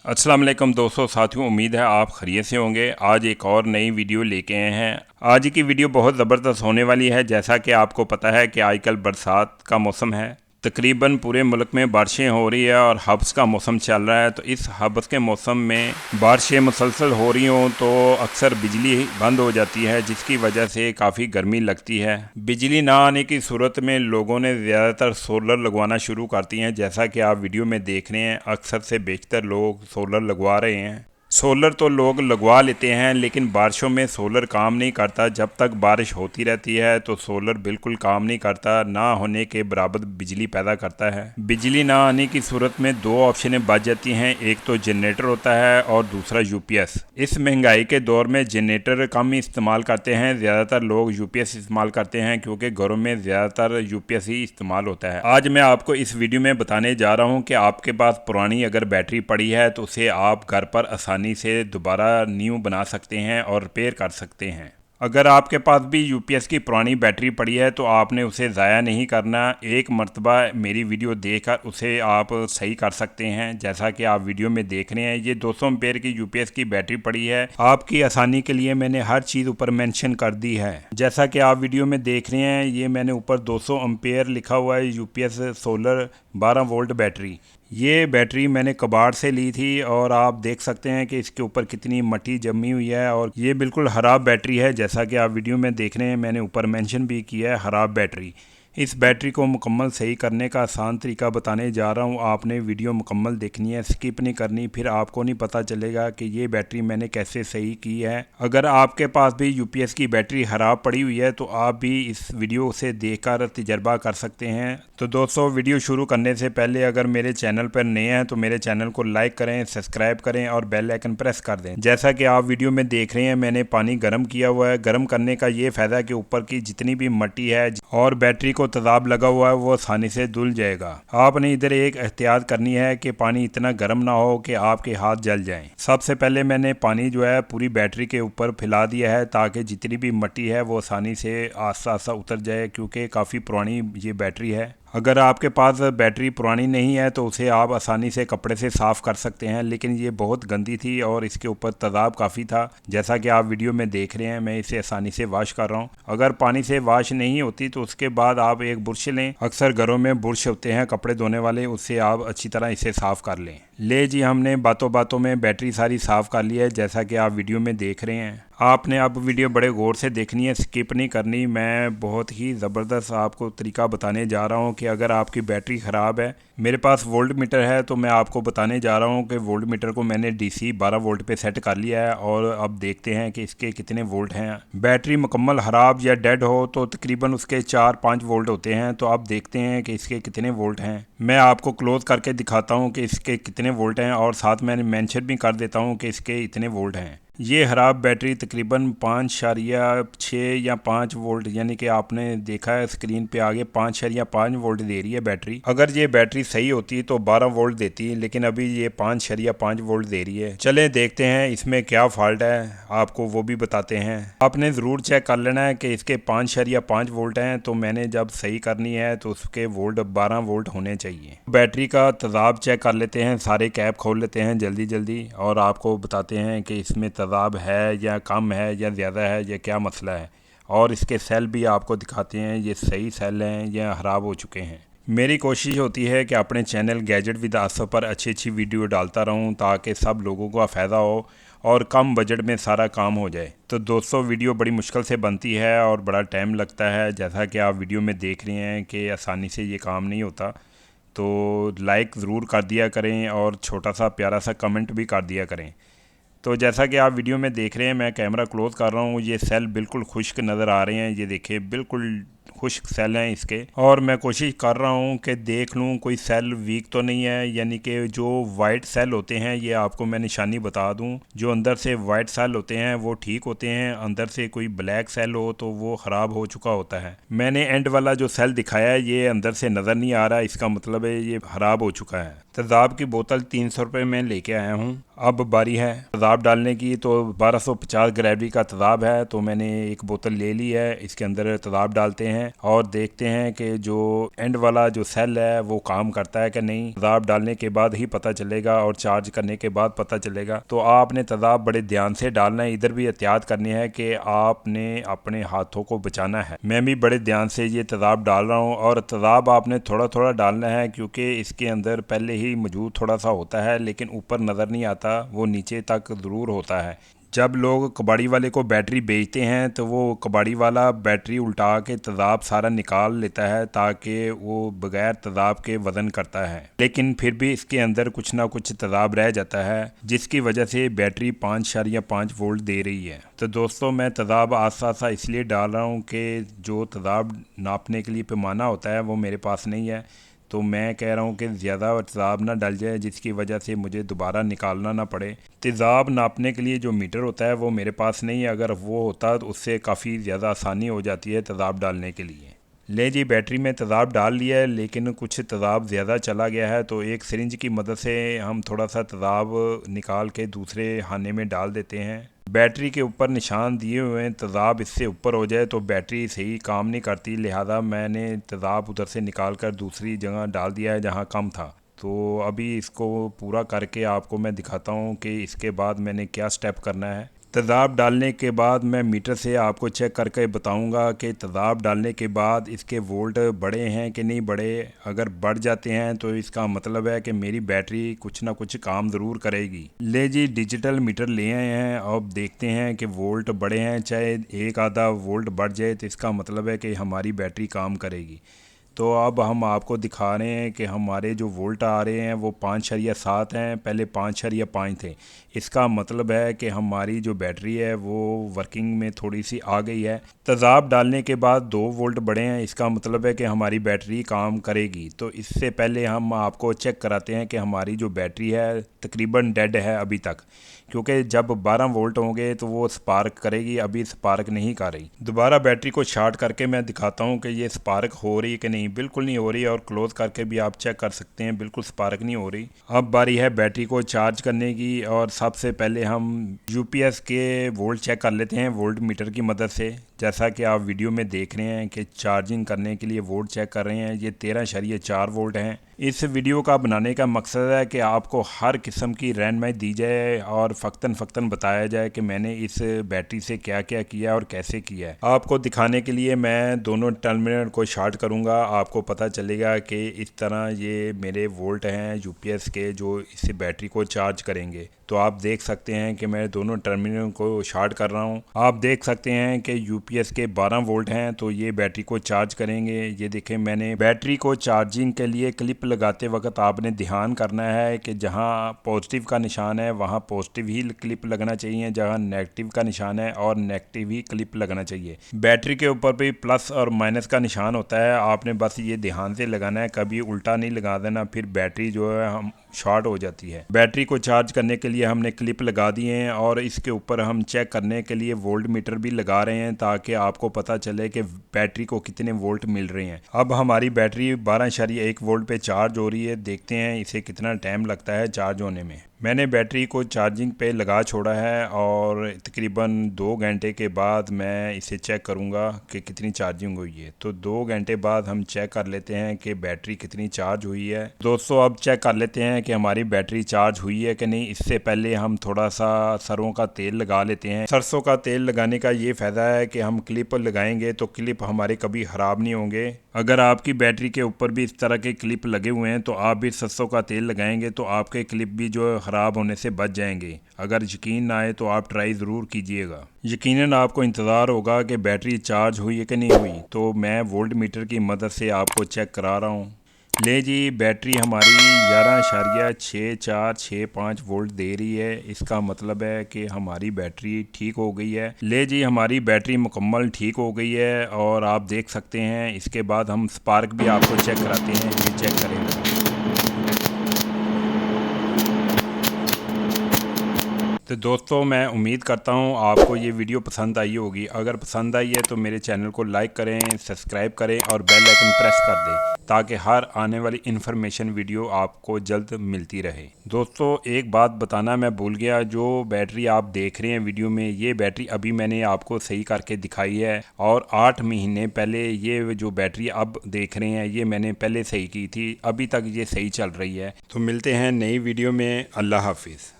अस्सलाम वालेकुम दोस्तों साथियों, उम्मीद है आप खैरियत से होंगे। आज एक और नई वीडियो लेके आए हैं। आज की वीडियो बहुत ज़बरदस्त होने वाली है। जैसा कि आपको पता है कि आजकल बरसात का मौसम है, तकरीबन पूरे मुल्क में बारिशें हो रही है और हब्स का मौसम चल रहा है। तो इस हब्स के मौसम में बारिशें मुसलसल हो रही हों तो अक्सर बिजली बंद हो जाती है, जिसकी वजह से काफ़ी गर्मी लगती है। बिजली ना आने की सूरत में लोगों ने ज़्यादातर सोलर लगवाना शुरू करती हैं। जैसा कि आप वीडियो में देख रहे हैं, अक्सर से बेशतर लोग सोलर लगवा रहे हैं। सोलर तो लोग लगवा लेते हैं, लेकिन बारिशों में सोलर काम नहीं करता। जब तक बारिश होती रहती है तो सोलर बिल्कुल काम नहीं करता, ना होने के बराबर बिजली पैदा करता है। बिजली ना आने की सूरत में दो ऑप्शनें बच जाती हैं, एक तो जनरेटर होता है और दूसरा यूपीएस। इस महंगाई के दौर में जनरेटर कम ही इस्तेमाल करते हैं, ज़्यादातर लोग यूपीएस इस्तेमाल करते हैं क्योंकि घरों में ज़्यादातर यूपीएस ही इस्तेमाल होता है। आज मैं आपको इस वीडियो में बताने जा रहा हूँ कि आपके पास पुरानी अगर बैटरी पड़ी है तो उसे आप घर पर आसानी से दोबारा न्यू बना सकते हैं और रिपेयर कर सकते हैं। अगर आपके पास भी यूपीएस की पुरानी बैटरी पड़ी है तो आपने उसे ज़ाया नहीं करना, एक मर्तबा मेरी वीडियो देखकर उसे आप सही कर सकते हैं। जैसा कि आप वीडियो में देख रहे हैं, ये 200 एम्पेयर की यूपीएस की बैटरी पड़ी है। आपकी आसानी के लिए मैंने हर चीज़ ऊपर मेंशन कर दी है। जैसा कि आप वीडियो में देख रहे हैं, ये मैंने ऊपर 200 एम्पेयर लिखा हुआ है, यूपीएस सोलर 12 वोल्ट बैटरी। ये बैटरी मैंने कबाड़ से ली थी और आप देख सकते हैं कि इसके ऊपर कितनी मट्टी जमी हुई है और ये बिल्कुल ख़राब बैटरी है। जैसा कि आप वीडियो में देख रहे हैं, मैंने ऊपर मेंशन भी किया है ख़राब बैटरी। इस बैटरी को मुकम्मल सही करने का आसान तरीका बताने जा रहा हूँ। आपने वीडियो मुकम्मल देखनी है, स्किप नहीं करनी, फिर आपको नहीं पता चलेगा कि ये बैटरी मैंने कैसे सही की है। अगर आपके पास भी यूपीएस की बैटरी ख़राब पड़ी हुई है तो आप भी इस वीडियो से देखकर तजर्बा कर सकते हैं। तो दोस्तों, वीडियो शुरू करने से पहले अगर मेरे चैनल पर नए हैं तो मेरे चैनल को लाइक करें, सब्सक्राइब करें और बेल आइकन प्रेस कर दें। जैसा कि आप वीडियो में देख रहे हैं, मैंने पानी गर्म किया हुआ है। गर्म करने का ये फ़ायदा है कि ऊपर की जितनी भी मट्टी है और बैटरी को तेजाब लगा हुआ है वो आसानी से धुल जाएगा। आपने इधर एक एहतियात करनी है कि पानी इतना गर्म ना हो कि आपके हाथ जल जाएं। सबसे पहले मैंने पानी जो है पूरी बैटरी के ऊपर फैला दिया है ताकि जितनी भी मट्टी है वो आसानी से आस्ता आस्ता उतर जाए, क्योंकि काफ़ी पुरानी ये बैटरी है। अगर आपके पास बैटरी पुरानी नहीं है तो उसे आप आसानी से कपड़े से साफ़ कर सकते हैं, लेकिन ये बहुत गंदी थी और इसके ऊपर तेजाब काफ़ी था। जैसा कि आप वीडियो में देख रहे हैं, मैं इसे आसानी से वॉश कर रहा हूँ। अगर पानी से वॉश नहीं होती तो उसके बाद आप एक बुरश लें, अक्सर घरों में बुरश होते हैं कपड़े धोने वाले, उससे आप अच्छी तरह इसे साफ़ कर लें। ले जी, हमने बातों बातों में बैटरी सारी साफ़ कर ली है, जैसा कि आप वीडियो में देख रहे हैं। आपने अब वीडियो बड़े गौर से देखनी है, स्किप नहीं करनी। मैं बहुत ही ज़बरदस्त आपको तरीका बताने जा रहा हूं कि अगर आपकी बैटरी ख़राब है, मेरे पास वोल्ट मीटर है तो मैं आपको बताने जा रहा हूं कि वोल्ट मीटर को मैंने डीसी 12 वोल्ट पे सेट कर लिया है और अब देखते हैं कि इसके कितने वोल्ट हैं। बैटरी मुकम्मल ख़राब या डेड हो तो तकरीबन उसके 4-5 वोल्ट होते हैं। तो अब देखते हैं कि इसके कितने वोल्ट हैं। मैं आपको क्लोज करके दिखाता हूँ कि इसके कितने वोल्ट हैं और साथ मैंने मेंशन भी कर देता हूँ कि इसके इतने वोल्ट हैं। ये ख़राब बैटरी तकरीबन 5.6 या 5 वोल्ट, यानी कि आपने देखा है स्क्रीन पे आगे 5.5 वोल्ट दे रही है बैटरी। अगर ये बैटरी सही होती तो 12 वोल्ट देती, लेकिन अभी ये 5.5 वोल्ट दे रही है। चले देखते हैं इसमें क्या फॉल्ट है, आपको वो भी बताते हैं। आपने ज़रूर चेक कर लेना है कि इसके 5.5 वोल्ट हैं, तो मैंने जब सही करनी है तो उसके वोल्ट 12 वोल्ट होने चाहिए। बैटरी का तेजाब चेक कर लेते हैं, सारे कैप खोल लेते हैं जल्दी जल्दी और आपको बताते हैं कि इसमें तेजाब है या कम है या ज़्यादा है या क्या मसला है। और इसके सेल भी आपको दिखाते हैं, ये सही सेल हैं या ख़राब हो चुके हैं। मेरी कोशिश होती है कि अपने चैनल गैजेट विद आसफ़ पर अच्छी अच्छी वीडियो डालता रहूं ताकि सब लोगों का फ़ायदा हो और कम बजट में सारा काम हो जाए। तो दोस्तों, वीडियो बड़ी मुश्किल से बनती है और बड़ा टाइम लगता है। जैसा कि आप वीडियो में देख रहे हैं कि आसानी से ये काम नहीं होता। तो लाइक ज़रूर कर दिया करें और छोटा सा प्यारा सा कमेंट भी कर दिया करें। तो जैसा कि आप वीडियो में देख रहे हैं, मैं कैमरा क्लोज कर रहा हूँ, ये सेल बिल्कुल खुश्क नज़र आ रहे हैं। ये देखिए बिल्कुल खुश्क सेल हैं इसके, और मैं कोशिश कर रहा हूँ कि देख लूँ कोई सेल वीक तो नहीं है। यानी कि जो वाइट सेल होते हैं, ये आपको मैं निशानी बता दूँ, जो अंदर से वाइट सेल होते हैं वो ठीक होते हैं, अंदर से कोई ब्लैक सेल हो तो वो ख़राब हो चुका होता है। मैंने एंड वाला जो सेल दिखाया है ये अंदर से नज़र नहीं आ रहा, इसका मतलब है ये ख़राब हो चुका है। तेज़ाब की बोतल 300 रुपये में लेके आया हूँ। अब बारी है तेज़ाब डालने की। तो 1250 ग्रेविटी का तेज़ाब है, तो मैंने एक बोतल ले ली है। इसके अंदर तेज़ाब डालते हैं हैं और देखते हैं कि जो एंड वाला जो सेल है वो काम करता है कि नहीं। तेजाब डालने के बाद ही पता चलेगा और चार्ज करने के बाद पता चलेगा। तो आपने तेजाब बड़े ध्यान से डालना है, इधर भी एहतियात करनी है कि आपने अपने हाथों को बचाना है। मैं भी बड़े ध्यान से ये तेजाब डाल रहा हूँ और तेजाब आपने थोड़ा थोड़ा डालना है क्योंकि इसके अंदर पहले ही मौजूद थोड़ा सा होता है लेकिन ऊपर नज़र नहीं आता, वो नीचे तक ज़रूर होता है। जब लोग कबाड़ी वाले को बैटरी बेचते हैं तो वो कबाड़ी वाला बैटरी उल्टा के तेजाब सारा निकाल लेता है ताकि वो बगैर तेजाब के वज़न करता है, लेकिन फिर भी इसके अंदर कुछ ना कुछ तेजाब रह जाता है जिसकी वजह से बैटरी 5.5 वोल्ट दे रही है। तो दोस्तों मैं तेजाब आस्ता आस्ता इसलिए डाल रहा हूँ कि जो तेजाब नापने के लिए पैमाना होता है वो मेरे पास नहीं है, तो मैं कह रहा हूँ कि ज़्यादा तेज़ाब ना डल जाए जिसकी वजह से मुझे दोबारा निकालना ना पड़े। तेज़ाब नापने के लिए जो मीटर होता है वो मेरे पास नहीं है, अगर वो होता तो उससे काफ़ी ज़्यादा आसानी हो जाती है तेज़ाब डालने के लिए। ले जी बैटरी में तेज़ाब डाल लिया है लेकिन कुछ तेज़ाब ज़्यादा चला गया है, तो एक सिरिंज की मदद से हम थोड़ा सा तेज़ाब निकाल के दूसरे खाने में डाल देते हैं। बैटरी के ऊपर निशान दिए हुए हैं, तेज़ाब इससे ऊपर हो जाए तो बैटरी सही काम नहीं करती, लिहाजा मैंने तेज़ाब उधर से निकाल कर दूसरी जगह डाल दिया है जहां कम था। तो अभी इसको पूरा करके आपको मैं दिखाता हूं कि इसके बाद मैंने क्या स्टेप करना है। तेज़ाब डालने के बाद मैं मीटर से आपको चेक करके बताऊंगा कि तेज़ाब डालने के बाद इसके वोल्ट बढ़े हैं कि नहीं बढ़े। अगर बढ़ जाते हैं तो इसका मतलब है कि मेरी बैटरी कुछ ना कुछ काम ज़रूर करेगी। ले जी डिजिटल मीटर ले आए हैं, अब देखते हैं कि वोल्ट बढ़े हैं, चाहे एक आधा वोल्ट बढ़ जाए तो इसका मतलब है कि हमारी बैटरी काम करेगी। तो अब हम आपको दिखा रहे हैं कि हमारे जो वोल्ट आ रहे हैं वो 5.7 हैं, पहले 5.5 थे। इसका मतलब है कि हमारी जो बैटरी है वो वर्किंग में थोड़ी सी आ गई है। तेज़ाब डालने के बाद 2 वोल्ट बढ़े हैं, इसका मतलब है कि हमारी बैटरी काम करेगी। तो इससे पहले हम आपको चेक कराते हैं कि हमारी जो बैटरी है तकरीबन डेड है अभी तक, क्योंकि जब 12 वोल्ट होंगे तो वो स्पार्क करेगी, अभी स्पार्क नहीं कर रही। दोबारा बैटरी को शार्ट करके मैं दिखाता हूँ कि ये स्पार्क हो रही है कि नहीं। बिल्कुल नहीं हो रही, और क्लोज करके भी आप चेक कर सकते हैं, बिल्कुल स्पार्क नहीं हो रही। अब बारी है बैटरी को चार्ज करने की, और सबसे पहले हम यूपीएस के वोल्ट चेक कर लेते हैं वोल्ट मीटर की मदद से। जैसा कि आप वीडियो में देख रहे हैं कि चार्जिंग करने के लिए वोल्ट चेक कर रहे हैं, ये 13.4 वोल्ट हैं। इस वीडियो का बनाने का मकसद है कि आपको हर किस्म की रहनुमाई दी जाए और फ़क्तन बताया जाए कि मैंने इस बैटरी से क्या क्या किया और कैसे किया है। आपको दिखाने के लिए मैं दोनों टर्मिनल को शॉर्ट करूंगा, आपको पता चलेगा कि इस तरह ये मेरे वोल्ट हैं यूपीएस के जो इस बैटरी को चार्ज करेंगे। तो आप देख सकते हैं कि मैं दोनों टर्मिनल को शॉर्ट कर रहा हूं। आप देख सकते हैं कि यूपीएस के 12 वोल्ट हैं, तो ये बैटरी को चार्ज करेंगे। ये देखें, मैंने बैटरी को चार्जिंग के लिए क्लिप लगाते वक्त आपने ध्यान करना है कि जहां पॉजिटिव का निशान है वहां पॉजिटिव ही क्लिप लगना चाहिए, जहां नेगेटिव का निशान है और नेगेटिव ही क्लिप लगना चाहिए। बैटरी के ऊपर भी प्लस और माइनस का निशान होता है, आपने बस ये ध्यान से लगाना है, कभी उल्टा नहीं लगा देना, फिर बैटरी जो है हम शॉर्ट हो जाती है। बैटरी को चार्ज करने के लिए हमने क्लिप लगा दिए हैं और इसके ऊपर हम चेक करने के लिए वोल्ट मीटर भी लगा रहे हैं ताकि आपको पता चले कि बैटरी को कितने वोल्ट मिल रहे हैं। अब हमारी बैटरी 12.1 वोल्ट पे चार्ज हो रही है, देखते हैं इसे कितना टाइम लगता है चार्ज होने में। मैंने बैटरी को चार्जिंग पे लगा छोड़ा है और तकरीबन 2 घंटे के बाद मैं इसे चेक करूंगा कि कितनी चार्जिंग हुई है। तो 2 घंटे बाद हम चेक कर लेते हैं कि बैटरी कितनी चार्ज हुई है। दोस्तों अब चेक कर लेते हैं कि हमारी बैटरी चार्ज हुई है कि नहीं। इससे पहले हम थोड़ा सा सरसों का तेल लगा लेते हैं। सरसों का तेल लगाने का ये फ़ायदा है कि हम क्लिप लगाएंगे तो क्लिप हमारे कभी ख़राब नहीं होंगे। अगर आपकी बैटरी के ऊपर भी इस तरह के क्लिप लगे हुए हैं तो आप भी सरसों का तेल लगाएंगे तो आपके क्लिप भी जो ख़राब होने से बच जाएंगे। अगर यकीन ना आए तो आप ट्राई ज़रूर कीजिएगा। यकीनन आपको इंतज़ार होगा कि बैटरी चार्ज हुई है कि नहीं हुई, तो मैं वोल्ट मीटर की मदद से आपको चेक करा रहा हूँ। ले जी बैटरी हमारी 11.6465 वोल्ट दे रही है, इसका मतलब है कि हमारी बैटरी ठीक हो गई है। ले जी हमारी बैटरी मुकम्मल ठीक हो गई है और आप देख सकते हैं। इसके बाद हम स्पार्क भी आपको चेक कराते हैं, ये चेक करेंगे। तो दोस्तों मैं उम्मीद करता हूँ आपको ये वीडियो पसंद आई होगी। अगर पसंद आई है तो मेरे चैनल को लाइक करें, सब्सक्राइब करें और बेल आइकन प्रेस कर दें ताकि हर आने वाली इन्फॉर्मेशन वीडियो आपको जल्द मिलती रहे। दोस्तों एक बात बताना मैं भूल गया, जो बैटरी आप देख रहे हैं वीडियो में, ये बैटरी अभी मैंने आपको सही करके दिखाई है और 8 महीने पहले ये जो बैटरी अब देख रहे हैं ये मैंने पहले सही की थी, अभी तक ये सही चल रही है। तो मिलते हैं नई वीडियो में। अल्लाह हाफिज़।